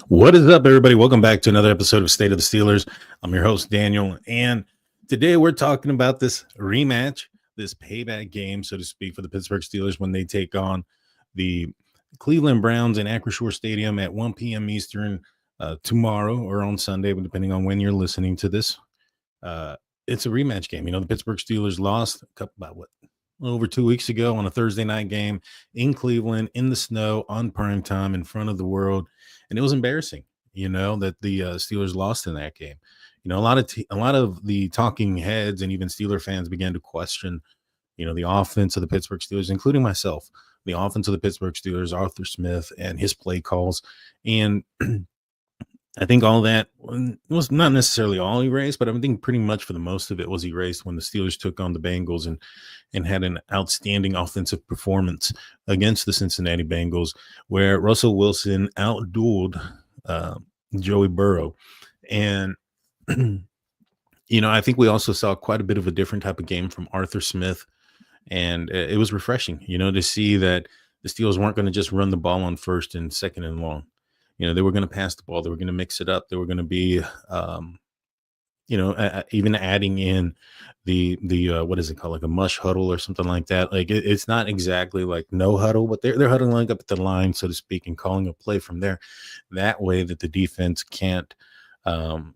What is up, everybody? Welcome back to another episode of State of the Steelers. I'm your host, Daniel, and today we're talking about this rematch, this payback game, so to speak, for the Pittsburgh Steelers when they take on the Cleveland Browns in Acrisure Stadium at 1 p.m. Eastern tomorrow or on Sunday, depending on when you're listening to this. It's a rematch game. You know, the Pittsburgh Steelers lost over 2 weeks ago on a Thursday night game in Cleveland in the snow on prime time in front of the world. And it was embarrassing, that the Steelers lost in that game. A lot of the talking heads and even Steeler fans began to question, the offense of the Pittsburgh Steelers, including myself, the offense of the Pittsburgh Steelers, Arthur Smith and his play calls. And I think all that was not necessarily all erased, but I think pretty much for the most of it was erased when the Steelers took on the Bengals and had an outstanding offensive performance against the Cincinnati Bengals, where Russell Wilson outdueled Joey Burrow. And, I think we also saw quite a bit of a different type of game from Arthur Smith. And it was refreshing, to see that the Steelers weren't going to just run the ball on first and second and long. They were going to pass the ball. They were going to mix it up. They were going to be, even adding in the what is it called, like a mush huddle or something like that. Like it's not exactly like no huddle, but they're huddling up at the line, so to speak, and calling a play from there. That way that the defense can't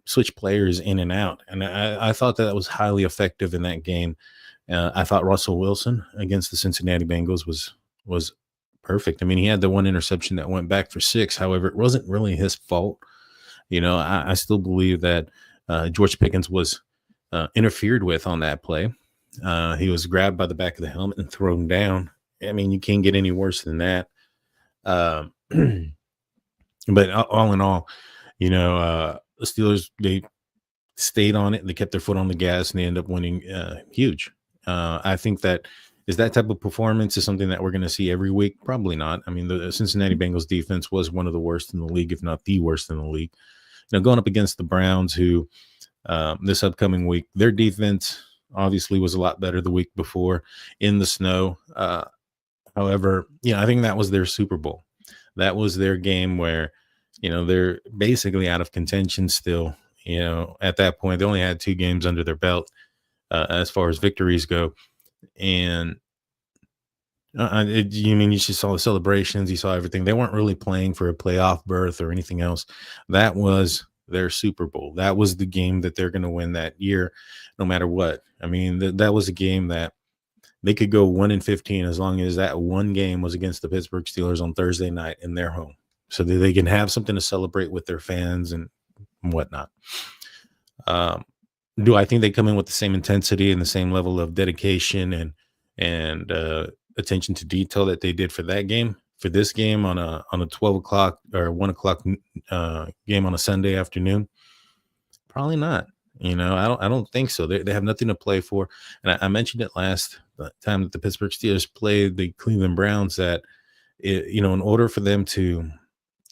switch players in and out. And I thought that was highly effective in that game. I thought Russell Wilson against the Cincinnati Bengals was perfect. I mean, he had the one interception that went back for 6. However, it wasn't really his fault. I still believe that George Pickens was interfered with on that play. He was grabbed by the back of the helmet and thrown down. I mean, you can't get any worse than that. But all in all, the Steelers, they stayed on it. They kept their foot on the gas and they ended up winning huge. I think that is that type of performance is something that we're going to see every week? Probably not. I mean, the Cincinnati Bengals defense was one of the worst in the league, if not the worst in the league. Going up against the Browns, who this upcoming week, their defense obviously was a lot better the week before in the snow. However, I think that was their Super Bowl. That was their game where, they're basically out of contention still. At that point, they only had 2 games under their belt as far as victories go. And you just saw the celebrations, you saw everything. They weren't really playing for a playoff berth or anything else. That was their Super Bowl. That was the game that they're going to win that year, no matter what. I mean, that was a game that they could go 1-15 as long as that one game was against the Pittsburgh Steelers on Thursday night in their home, so that they can have something to celebrate with their fans and whatnot. Do I think they come in with the same intensity and the same level of dedication and attention to detail that they did for that game, for this game on a 12 o'clock or 1 o'clock game on a Sunday afternoon? Probably not. I don't think so. They have nothing to play for. And I mentioned it last time that the Pittsburgh Steelers played the Cleveland Browns, that in order for them to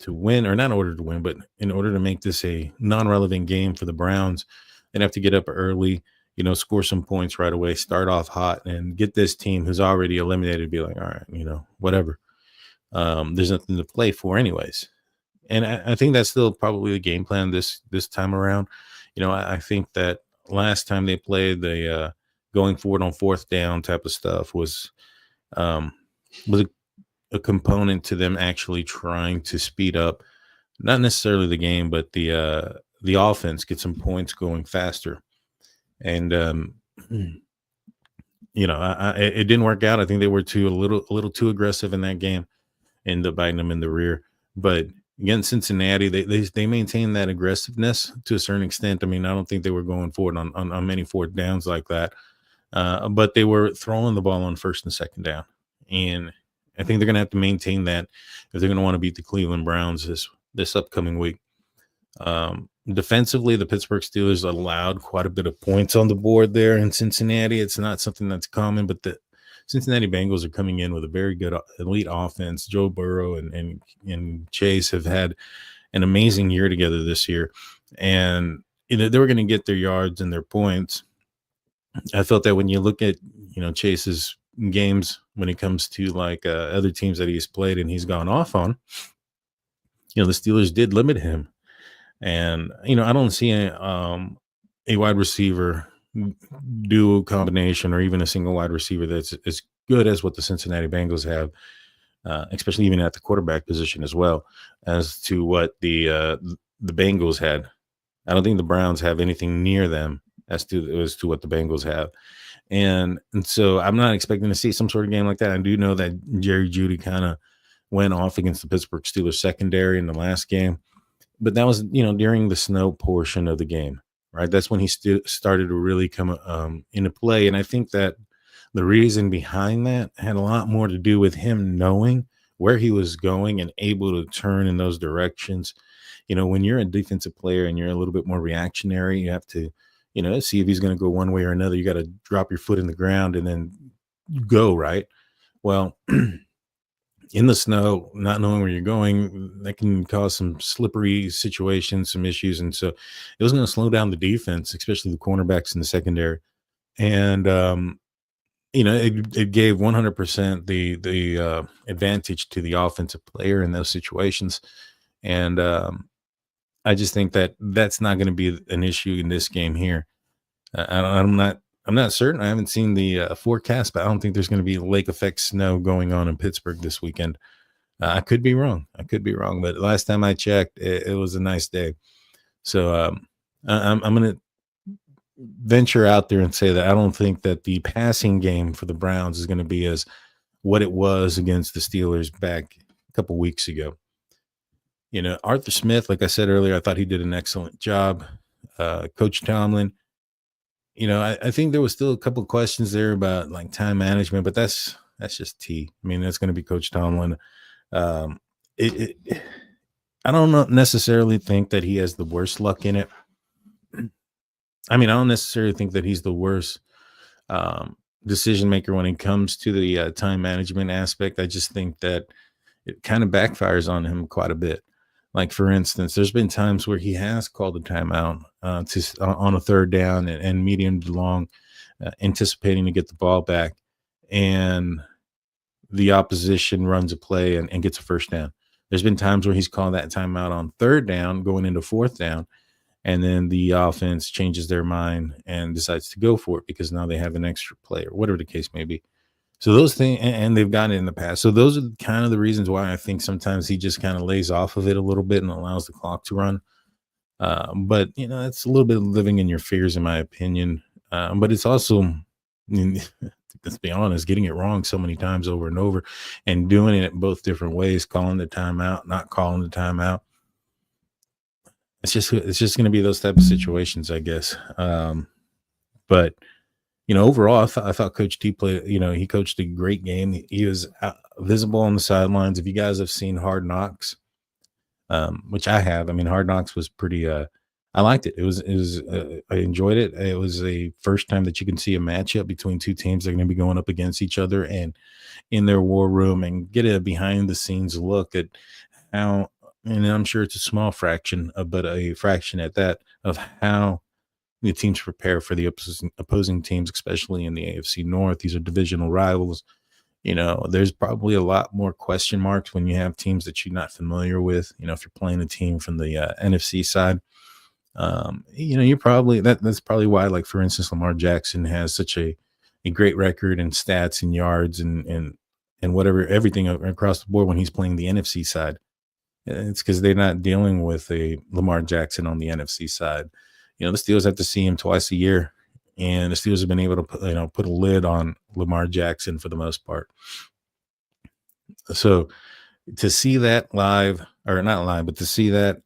win, or not in order to win, but in order to make this a non-relevant game for the Browns, they'd have to get up early, score some points right away, start off hot, and get this team who's already eliminated to be like, all right, whatever. There's nothing to play for anyways. And I think that's still probably the game plan this time around. I think that last time they played, the going forward on 4th down type of stuff was a component to them actually trying to speed up, not necessarily the game, but the offense, get some points going faster. And it didn't work out. I think they were a little too aggressive in that game, ended up biting them in the rear. But against Cincinnati, they maintained that aggressiveness to a certain extent. I mean, I don't think they were going forward on many 4th downs like that, but they were throwing the ball on 1st and 2nd down. And I think they're going to have to maintain that if they're going to want to beat the Cleveland Browns this upcoming week. Defensively, the Pittsburgh Steelers allowed quite a bit of points on the board there in Cincinnati. It's not something that's common, but the Cincinnati Bengals are coming in with a very good elite offense. Joe Burrow and Chase have had an amazing year together this year, and they were going to get their yards and their points. I felt that when you look at Chase's games when it comes to like other teams that he's played and he's gone off on, the Steelers did limit him. And, I don't see a wide receiver duo combination or even a single wide receiver that's as good as what the Cincinnati Bengals have, especially even at the quarterback position as well as to what the Bengals had. I don't think the Browns have anything near them as to what the Bengals have. And so I'm not expecting to see some sort of game like that. I do know that Jerry Jeudy kind of went off against the Pittsburgh Steelers secondary in the last game, but that was during the snow portion of the game, right? That's when he started to really come into play, and I think that the reason behind that had a lot more to do with him knowing where he was going and able to turn in those directions. When you're a defensive player and you're a little bit more reactionary, you have to, see if he's going to go one way or another. You got to drop your foot in the ground and then go, right? Well, in the snow, not knowing where you're going, that can cause some slippery situations, some issues. And so it was going to slow down the defense, especially the cornerbacks in the secondary. And, it gave 100% the advantage to the offensive player in those situations. And I just think that that's not going to be an issue in this game here. I'm not certain. I haven't seen the forecast, but I don't think there's going to be lake effect snow going on in Pittsburgh this weekend. I could be wrong. But last time I checked, it was a nice day. So I'm going to venture out there and say that I don't think that the passing game for the Browns is going to be as what it was against the Steelers back a couple weeks ago. Arthur Smith, like I said earlier, I thought he did an excellent job. Coach Tomlin, I think there was still a couple of questions there about like time management, but that's just T. I mean, that's going to be Coach Tomlin. I don't necessarily think that he has the worst luck in it. I mean, I don't necessarily think that he's the worst decision maker when it comes to the time management aspect. I just think that it kind of backfires on him quite a bit. Like, for instance, there's been times where he has called a timeout on a third down and medium to long, anticipating to get the ball back, and the opposition runs a play and gets a first down. There's been times where he's called that timeout on third down, going into fourth down, and then the offense changes their mind and decides to go for it because now they have an extra play or whatever the case may be. So those things, and they've gotten it in the past. So those are kind of the reasons why I think sometimes he just kind of lays off of it a little bit and allows the clock to run. But it's a little bit of living in your fears, in my opinion. But it's also, let's be honest, getting it wrong so many times over and over, and doing it both different ways, calling the timeout, not calling the timeout. It's just going to be those type of situations, I guess. But overall, I thought Coach T played. He coached a great game. He was visible on the sidelines. If you guys have seen Hard Knocks, which I have, I mean, Hard Knocks was pretty. I liked it. It was. I enjoyed it. It was the first time that you can see a matchup between two teams that are going to be going up against each other and in their war room, and get a behind the scenes look at how. And I'm sure it's a small fraction, but a fraction at that, of how the teams prepare for the opposing teams, especially in the AFC North. These are divisional rivals. There's probably a lot more question marks when you have teams that you're not familiar with. If you're playing a team from the NFC side, you're probably that's probably why, like, for instance, Lamar Jackson has such a great record in stats and yards and whatever, everything across the board when he's playing the NFC side. It's because they're not dealing with a Lamar Jackson on the NFC side. The Steelers have to see him twice a year, and the Steelers have been able to put a lid on Lamar Jackson for the most part. So to see that live, or not live, but to see that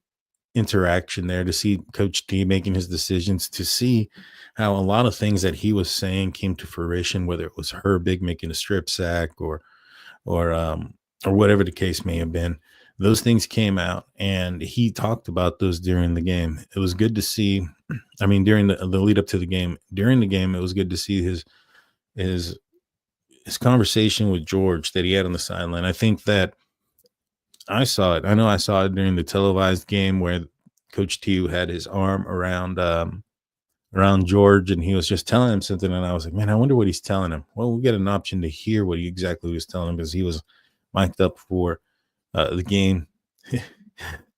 interaction there, to see Coach T making his decisions, to see how a lot of things that he was saying came to fruition, whether it was Herbig making a strip sack or whatever the case may have been. Those things came out, and he talked about those during the game. It was good to see. I mean, during the lead up to the game, during the game, it was good to see his conversation with George that he had on the sideline. I think that I saw it. I know I saw it during the televised game where Coach T had his arm around George, and he was just telling him something. And I was like, man, I wonder what he's telling him. Well, we get an option to hear what he exactly was telling him, because he was mic'd up for the game.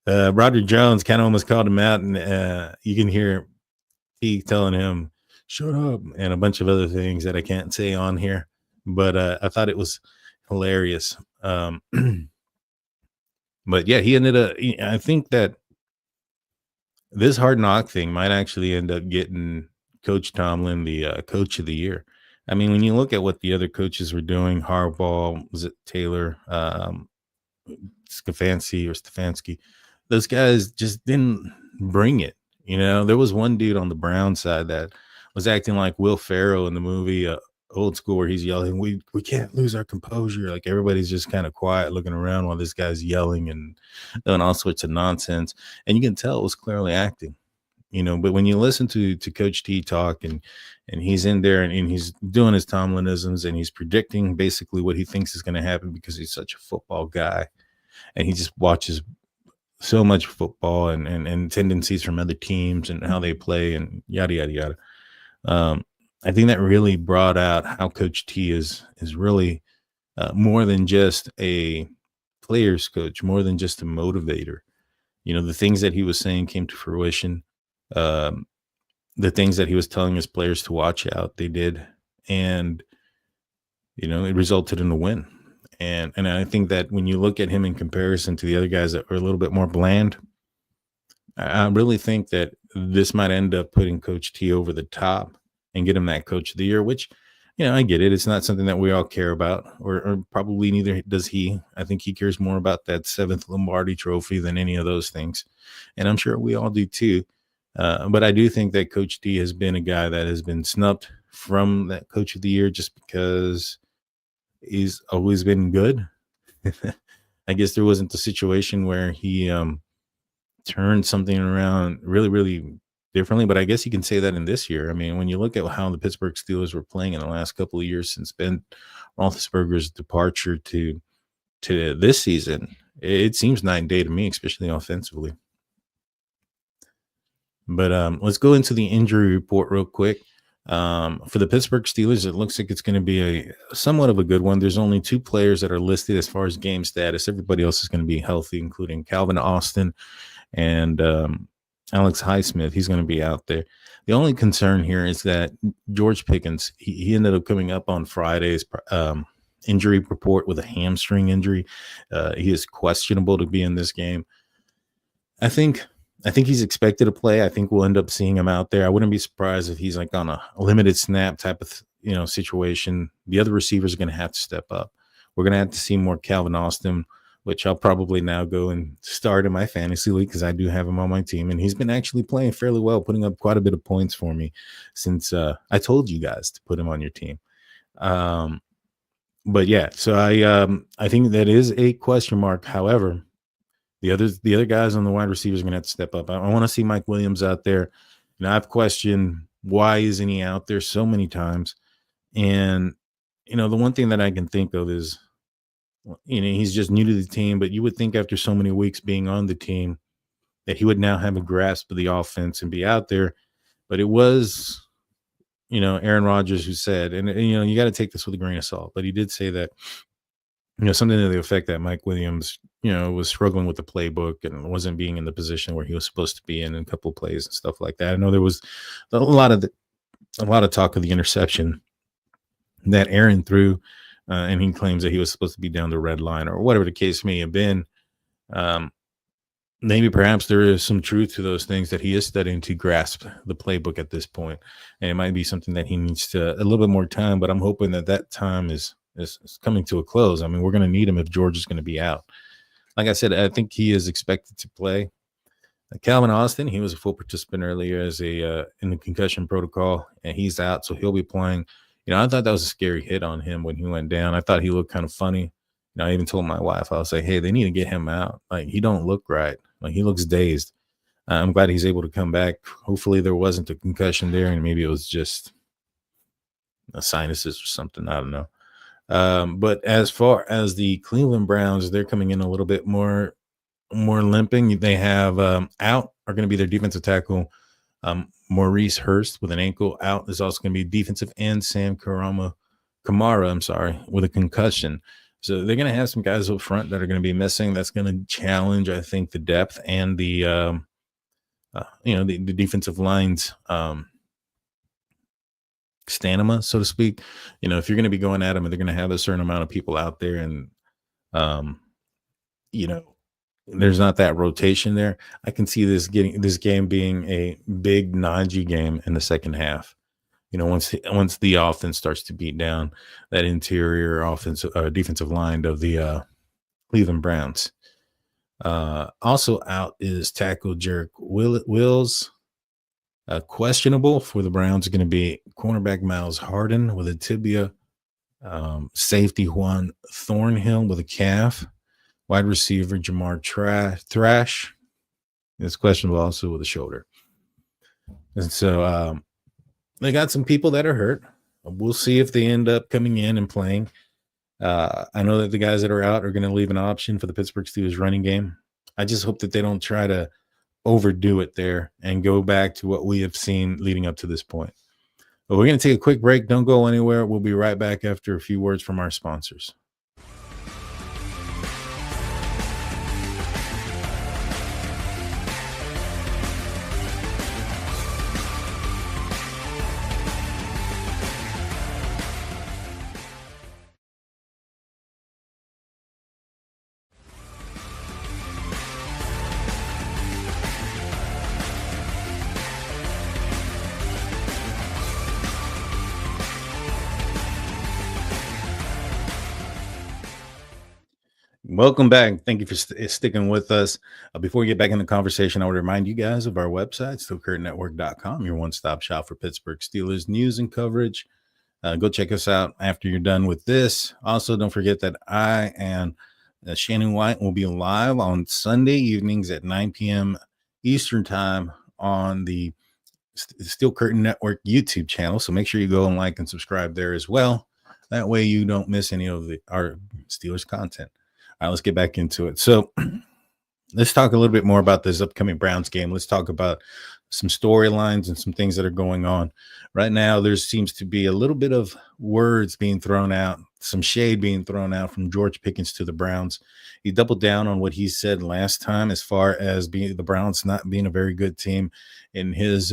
Roger Jones kind of almost called him out, and you can hear he telling him, "Shut up," and a bunch of other things that I can't say on here. But I thought it was hilarious. But yeah, he ended up. I think that this hard knock thing might actually end up getting Coach Tomlin the coach of the year. I mean, when you look at what the other coaches were doing, Harbaugh, was it Taylor, Stefanski, those guys just didn't bring it. There was one dude on the Brown side that was acting like Will Ferrell in the movie Old School, where he's yelling, "We can't lose our composure." Like everybody's just kind of quiet, looking around while this guy's yelling and doing all sorts of nonsense, and you can tell it was clearly acting. But when you listen to Coach T talk, and he's in there, and he's doing his Tomlinisms, and he's predicting basically what he thinks is going to happen because he's such a football guy, and he just watches so much football and tendencies from other teams and how they play and yada yada yada. I think that really brought out how Coach T is really more than just a players coach, more than just a motivator. The things that he was saying came to fruition. Um, the things that he was telling his players to watch out, they did, and it resulted in a win. And I think that when you look at him in comparison to the other guys that are a little bit more bland, I really think that this might end up putting Coach T over the top and get him that Coach of the Year, which, I get it. It's not something that we all care about, or probably neither does he. I think he cares more about that 7th Lombardi trophy than any of those things. And I'm sure we all do too. But I do think that Coach D has been a guy that has been snubbed from that Coach of the Year just because he's always been good. I guess there wasn't a situation where he turned something around really, really differently, but I guess you can say that in this year. I mean, when you look at how the Pittsburgh Steelers were playing in the last couple of years since Ben Roethlisberger's departure to this season, it seems night and day to me, especially offensively. But let's go into the injury report real quick. For the Pittsburgh Steelers, it looks like it's going to be a somewhat of a good one. There's only 2 players that are listed as far as game status. Everybody else is going to be healthy, including Calvin Austin and Alex Highsmith. He's going to be out there. The only concern here is that George Pickens, he ended up coming up on Friday's injury report with a hamstring injury. He is questionable to be in this game. I think he's expected to play. I think we'll end up seeing him out there. I wouldn't be surprised if he's like on a limited snap type of situation. The other receivers are going to have to step up. We're going to have to see more Calvin Austin, which I'll probably now go and start in my fantasy league because I do have him on my team, and he's been actually playing fairly well, putting up quite a bit of points for me since I told you guys to put him on your team. But yeah, so I think that is a question mark. However, the other guys on the wide receivers are going to have to step up. I want to see Mike Williams out there. I've questioned why isn't he out there so many times. And, the one thing that I can think of is, he's just new to the team, but you would think after so many weeks being on the team that he would now have a grasp of the offense and be out there. But it was, Aaron Rodgers who said, and, you got to take this with a grain of salt, but he did say that, something to the effect that Mike Williams, was struggling with the playbook and wasn't being in the position where he was supposed to be in a couple of plays and stuff like that. I know there was a lot of talk of the interception that Aaron threw, and he claims that he was supposed to be down the red line or whatever the case may have been. Maybe perhaps there is some truth to those things that he is studying to grasp the playbook at this point, and it might be something that he needs a little bit more time. But I'm hoping that time is coming to a close. I mean, we're going to need him if George is going to be out. Like I said, I think he is expected to play. Calvin Austin, he was a full participant earlier as in the concussion protocol, and he's out, so he'll be playing. I thought that was a scary hit on him when he went down. I thought he looked kind of funny. I even told my wife, I was like, hey, they need to get him out. Like, he don't look right. Like, he looks dazed. I'm glad he's able to come back. Hopefully there wasn't a concussion there, and maybe it was just a sinuses or something. I don't know. But as far as the Cleveland Browns, they're coming in a little bit more limping. They have out are going to be their defensive tackle, Maurice Hurst with an ankle. Out is also going to be defensive end Sam Kamara, with a concussion. So they're going to have some guys up front that are going to be missing. That's going to challenge, I think, the depth and the defensive lines stamina, so to speak. If you're going to be going at them, they're going to have a certain amount of people out there, and um, you know, there's not that rotation there. I can see this game being a big Najee game in the second half. Once the offense starts to beat down that interior offensive defensive line of the Cleveland Browns. Also out is tackle Jarek Wills. Questionable for the Browns are going to be cornerback Miles Harden with a tibia, safety Juan Thornhill with a calf, wide receiver Jamar Thrash is questionable also with a shoulder. And so they got some people that are hurt. We'll see if they end up coming in and playing. I know that the guys that are out are going to leave an option for the Pittsburgh Steelers running game. I just hope that they don't try to overdo it there and go back to what we have seen leading up to this point. But we're going to take a quick break. Don't go anywhere. We'll be right back after a few words from our sponsors. Welcome back. Thank you for sticking with us. Before we get back in the conversation, I would remind you guys of our website, SteelCurtainNetwork.com, your one-stop shop for Pittsburgh Steelers news and coverage. Go check us out after you're done with this. Also, don't forget that I and Shannon White will be live on Sunday evenings at 9 p.m. Eastern time on the Steel Curtain Network YouTube channel. So make sure you go and like and subscribe there as well. That way you don't miss any of our Steelers content. All right, let's get back into it. So let's talk a little bit more about this upcoming Browns game. Let's talk about some storylines and some things that are going on. Right now, there seems to be a little bit of words being thrown out, some shade being thrown out from George Pickens to the Browns. He doubled down on what he said last time as far as the Browns not being a very good team. In his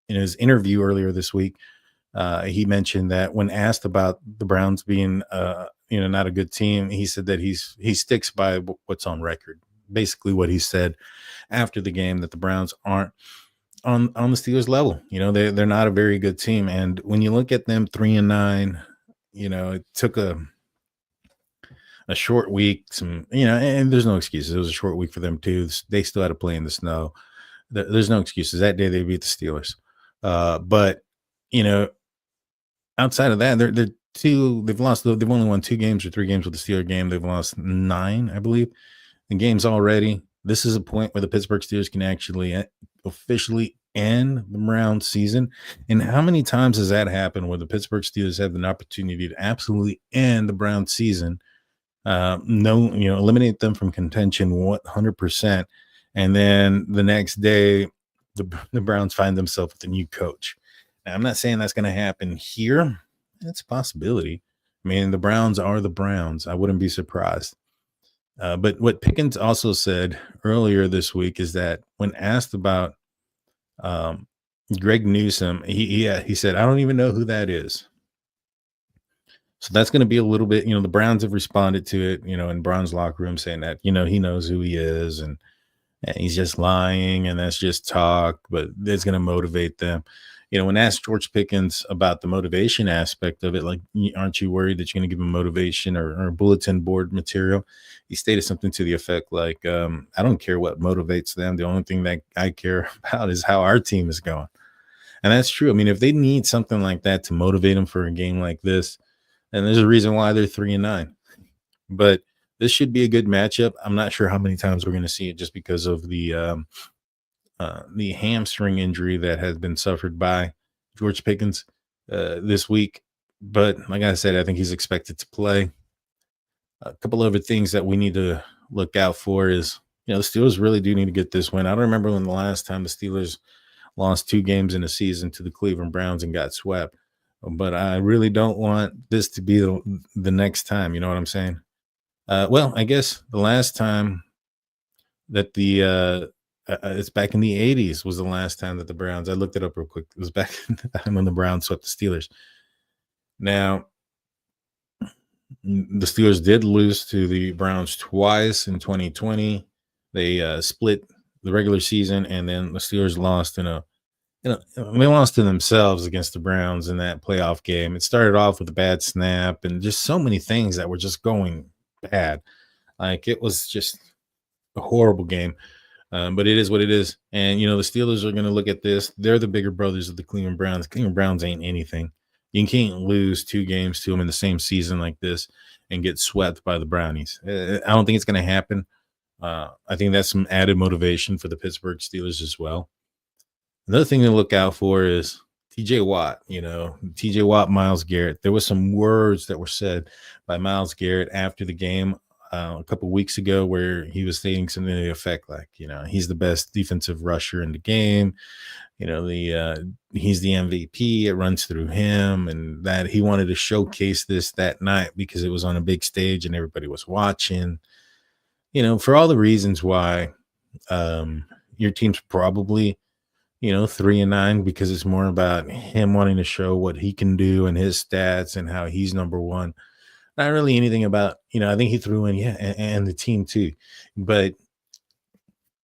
interview earlier this week, he mentioned that when asked about the Browns being not a good team, he said that he sticks by what's on record. Basically what he said after the game, that the Browns aren't on the Steelers level. They're not a very good team. And when you look at them 3-9, it took a short week, and there's no excuses. It was a short week for them too. They still had to play in the snow. There's no excuses. That day they beat the Steelers. But outside of that, they've only won 2 games or 3 games with the Steelers game. They've lost 9, I believe, in games already. This is a point where the Pittsburgh Steelers can actually officially end the Browns season. And how many times has that happened where the Pittsburgh Steelers have an opportunity to absolutely end the Browns season, eliminate them from contention 100%, and then the next day the Browns find themselves with a new coach. Now, I'm not saying that's going to happen here. It's a possibility. I mean, the Browns are the Browns. I wouldn't be surprised. But what Pickens also said earlier this week is that when asked about Greg Newsome, he said, "I don't even know who that is." So that's going to be a little bit, the Browns have responded to it, in Browns locker room, saying that, he knows who he is and he's just lying and that's just talk, but it's going to motivate them. When asked George Pickens about the motivation aspect of it, like, aren't you worried that you're going to give him motivation or bulletin board material? He stated something to the effect like, I don't care what motivates them. The only thing that I care about is how our team is going. And that's true. I mean, if they need something like that to motivate them for a game like this, then there's a reason why they're 3-9. But this should be a good matchup. I'm not sure how many times we're going to see it just because of the hamstring injury that has been suffered by George Pickens this week. But like I said, I think he's expected to play. A couple other things that we need to look out for is, the Steelers really do need to get this win. I don't remember when the last time the Steelers lost 2 games in a season to the Cleveland Browns and got swept. but I really don't want this to be the next time. You know what I'm saying? Well, I guess the last time that it's back in the 80s was the last time that the Browns. I looked it up real quick. It was back when the Browns swept the Steelers. Now, the Steelers did lose to the Browns twice in 2020. They split the regular season, and then the Steelers lost they lost to themselves against the Browns in that playoff game. It started off with a bad snap and just so many things that were just going bad. Like, it was just a horrible game. But it is what it is. And, the Steelers are going to look at this. They're the bigger brothers of the Cleveland Browns. Cleveland Browns ain't anything. You can't lose 2 games to them in the same season like this and get swept by the Brownies. I don't think it's going to happen. I think that's some added motivation for the Pittsburgh Steelers as well. Another thing to look out for is TJ Watt. TJ Watt, Myles Garrett. There was some words that were said by Myles Garrett after the game a couple weeks ago where he was stating something to the effect like, he's the best defensive rusher in the game. He's the MVP. It runs through him, and that he wanted to showcase this that night because it was on a big stage and everybody was watching. For all the reasons why your team's probably 3-9, because it's more about him wanting to show what he can do and his stats and how he's number one. Not really anything about, I think he threw in, and the team too. But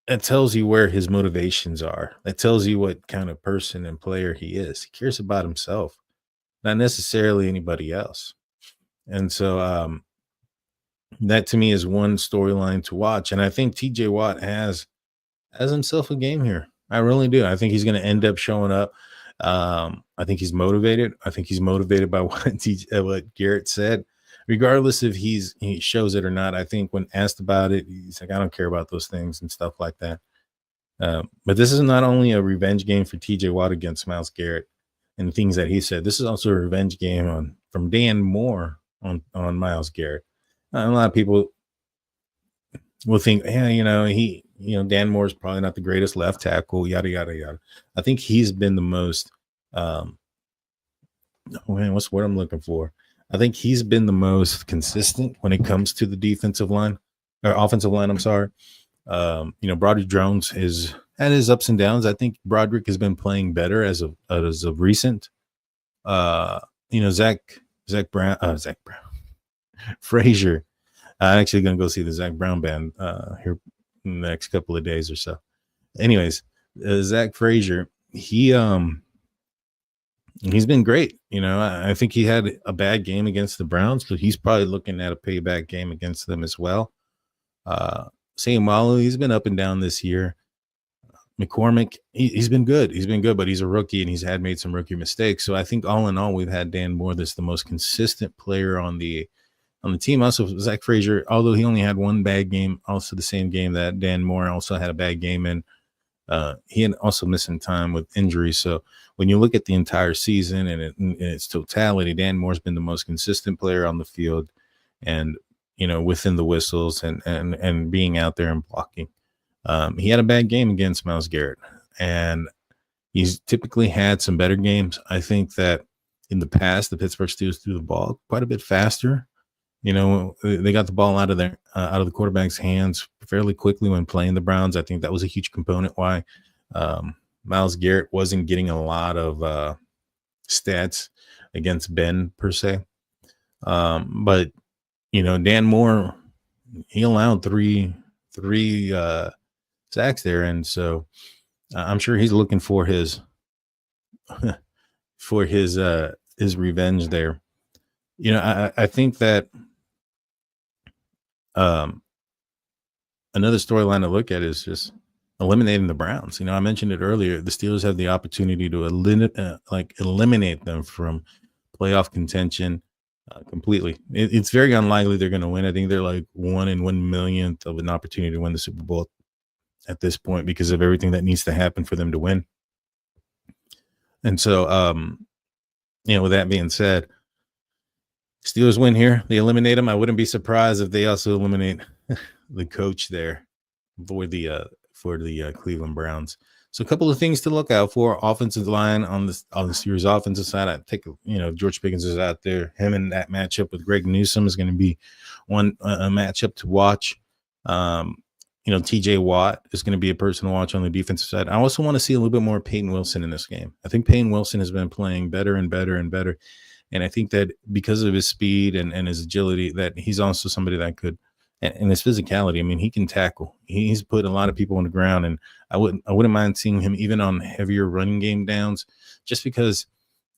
that tells you where his motivations are. That tells you what kind of person and player he is. He cares about himself, not necessarily anybody else. And so that to me is one storyline to watch. And I think TJ Watt has himself a game here. I really do. I think he's going to end up showing up. I think he's motivated. I think he's motivated by what Garrett said. Regardless if he shows it or not, I think when asked about it, he's like, I don't care about those things and stuff like that. But this is not only a revenge game for TJ Watt against Myles Garrett and the things that he said. This is also a revenge game from Dan Moore on Myles Garrett. A lot of people will think, Dan Moore's probably not the greatest left tackle, yada, yada, yada. I think he's been the most, what's what I'm looking for? I think he's been the most consistent when it comes to the defensive line or offensive line. I'm sorry. Broderick Jones has had his ups and downs. I think Broderick has been playing better as of recent. Zach Brown, Frazier. I'm actually going to go see the Zach Brown band here in the next couple of days or so. Anyways, Zach Frazier, he's been great. I think he had a bad game against the Browns, but he's probably looking at a payback game against them as well. Sayamalu, he's been up and down this year. McCormick, he's been good. He's been good, but he's a rookie and he's made some rookie mistakes. So I think all in all, we've had Dan Moore that's the most consistent player on the team. Also, Zach Frazier, although he only had one bad game, also the same game that Dan Moore also had a bad game in. He had also missing time with injury. So when you look at the entire season and in its totality, Dan Moore's been the most consistent player on the field and, within the whistles and being out there and blocking. He had a bad game against Myles Garrett, and he's typically had some better games. I think that in the past, the Pittsburgh Steelers threw the ball quite a bit faster. They got the ball out of the quarterback's hands fairly quickly when playing the Browns. I think that was a huge component why Myles Garrett wasn't getting a lot of stats against Ben per se. But Dan Moore, he allowed three sacks there, and so I'm sure he's looking for his revenge there. I think that another storyline to look at is just eliminating the Browns. I mentioned it earlier. The Steelers have the opportunity to eliminate them from playoff contention completely. It's very unlikely they're going to win. I think they're like 1 in 1 millionth of an opportunity to win the Super Bowl at this point because of everything that needs to happen for them to win. And so, with that being said, Steelers win here. They eliminate them. I wouldn't be surprised if they also eliminate the coach there for the Cleveland Browns. So a couple of things to look out for. Offensive line on the Steelers offensive side. I think George Pickens is out there. Him in that matchup with Greg Newsome is going to be one a matchup to watch. TJ Watt is going to be a person to watch on the defensive side. I also want to see a little bit more Peyton Wilson in this game. I think Peyton Wilson has been playing better and better and better. And I think that because of his speed and his agility, that he's also somebody that could, and his physicality. I mean, he can tackle. He's put a lot of people on the ground, and I wouldn't mind seeing him even on heavier running game downs, just because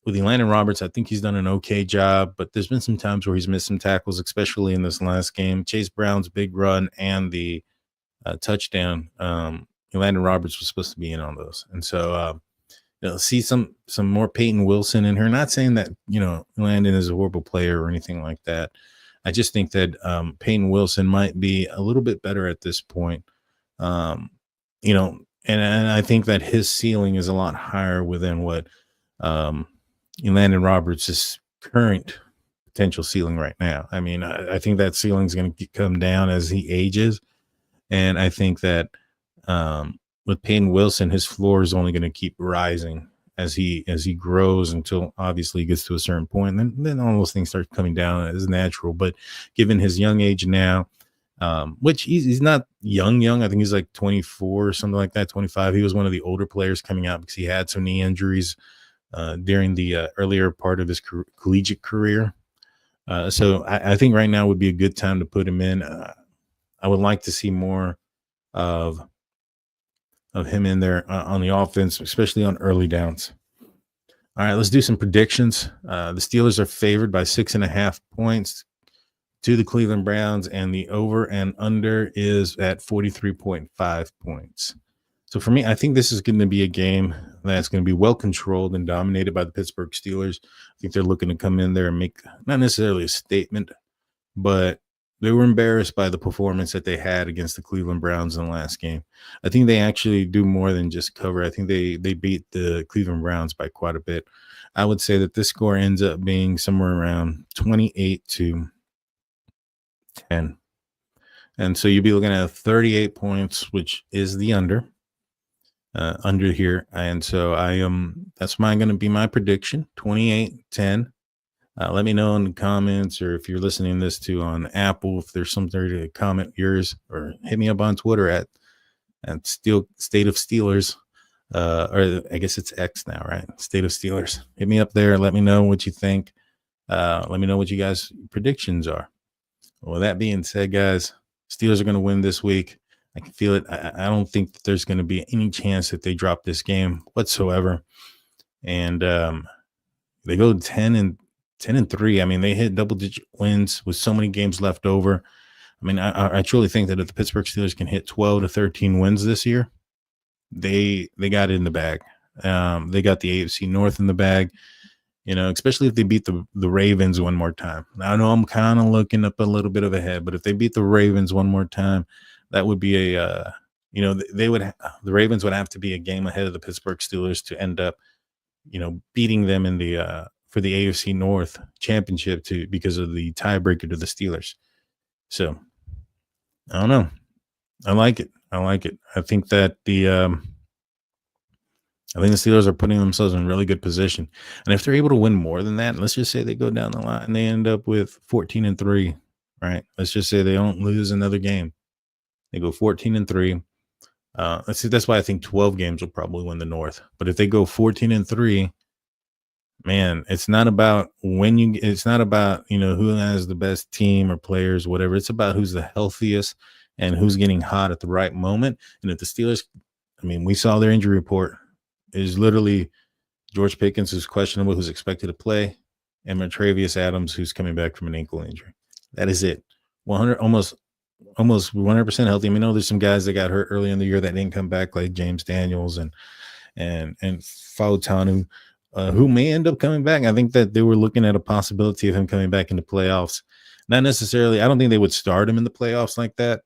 with Landon Roberts, I think he's done an okay job, but there's been some times where he's missed some tackles, especially in this last game. Chase Brown's big run and the touchdown. Landon Roberts was supposed to be in on those, and so see some more Peyton Wilson in her. Not saying that Landon is a horrible player or anything like that. I just think that Peyton Wilson might be a little bit better at this point. And I think that his ceiling is a lot higher within what Landon Roberts' current potential ceiling right now. I mean, I think that ceiling is going to come down as he ages. And I think that with Peyton Wilson, his floor is only going to keep rising as he grows until obviously he gets to a certain point. And then all those things start coming down as natural. But given his young age now, which he's not young, I think he's like 24 or something like that, 25. He was one of the older players coming out because he had some knee injuries during the earlier part of his collegiate career. So I think right now would be a good time to put him in. I would like to see more of him in there on the offense, especially on early downs. All right, let's do some predictions. The Steelers are favored by 6.5 points to the Cleveland Browns, and the over and under is at 43.5 points. So for me, I think this is going to be a game that's going to be well controlled and dominated by the Pittsburgh Steelers. I think they're looking to come in there and make not necessarily a statement, but they were embarrassed by the performance that they had against the Cleveland Browns in the last game. I think they actually do more than just cover. I think they beat the Cleveland Browns by quite a bit. I would say that this score ends up being somewhere around 28-10. And so you'll be looking at 38 points, which is the under here. And so that's going to be my prediction, 28-10. Let me know in the comments, or if you're listening to this on Apple, if there's something to comment yours, or hit me up on Twitter at State of Steelers, or I guess it's X now, right? State of Steelers. Hit me up there. Let me know what you think. Let me know what you guys' predictions are. Well, with that being said, guys, Steelers are going to win this week. I can feel it. I don't think that there's going to be any chance that they drop this game whatsoever. And they go 10-3. I mean, they hit double-digit wins with so many games left over. I mean, I truly think that if the Pittsburgh Steelers can hit 12 to 13 wins this year, they got it in the bag. They got the AFC North in the bag, especially if they beat the Ravens one more time. Now, I know I'm kind of looking up a little bit of ahead, but if they beat the Ravens one more time, that would be the Ravens would have to be a game ahead of the Pittsburgh Steelers to end up, beating them in the for the AFC North championship because of the tiebreaker to the Steelers. So I don't know. I like it. I think that the Steelers are putting themselves in really good position. And if they're able to win more than that, let's just say they go down the line and they end up with 14-3, right? Let's just say they don't lose another game. They go 14-3. Let's see. That's why I think 12 games will probably win the North. But if they go 14-3, man, it's not about who has the best team or players, whatever. It's about who's the healthiest and who's getting hot at the right moment. And if the Steelers, we saw their injury report is literally George Pickens, who's questionable, who's expected to play, and Montravius Adams, who's coming back from an ankle injury. That is it. 100, almost 100% healthy. There's some guys that got hurt early in the year that didn't come back, like James Daniels and Fautanu, who may end up coming back. I think that they were looking at a possibility of him coming back into playoffs. Not necessarily. I don't think they would start him in the playoffs like that.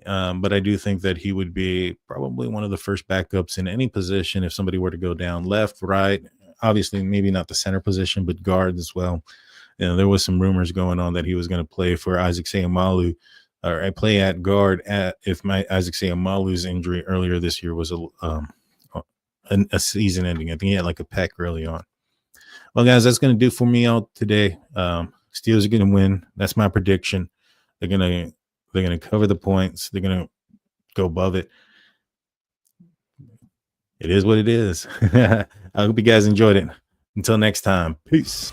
But I do think that he would be probably one of the first backups in any position if somebody were to go down left, right. Obviously, maybe not the center position, but guard as well. There was some rumors going on that he was going to play for Isaac Seumalo, or play at guard if Isaac Seumalo's injury earlier this year was a season ending. I think he had like a peck early on. Well, guys, that's going to do for me out today. Steelers are going to win. That's my prediction. They're going to cover the points. They're going to go above it. It is what it is. I hope you guys enjoyed it. Until next time, peace.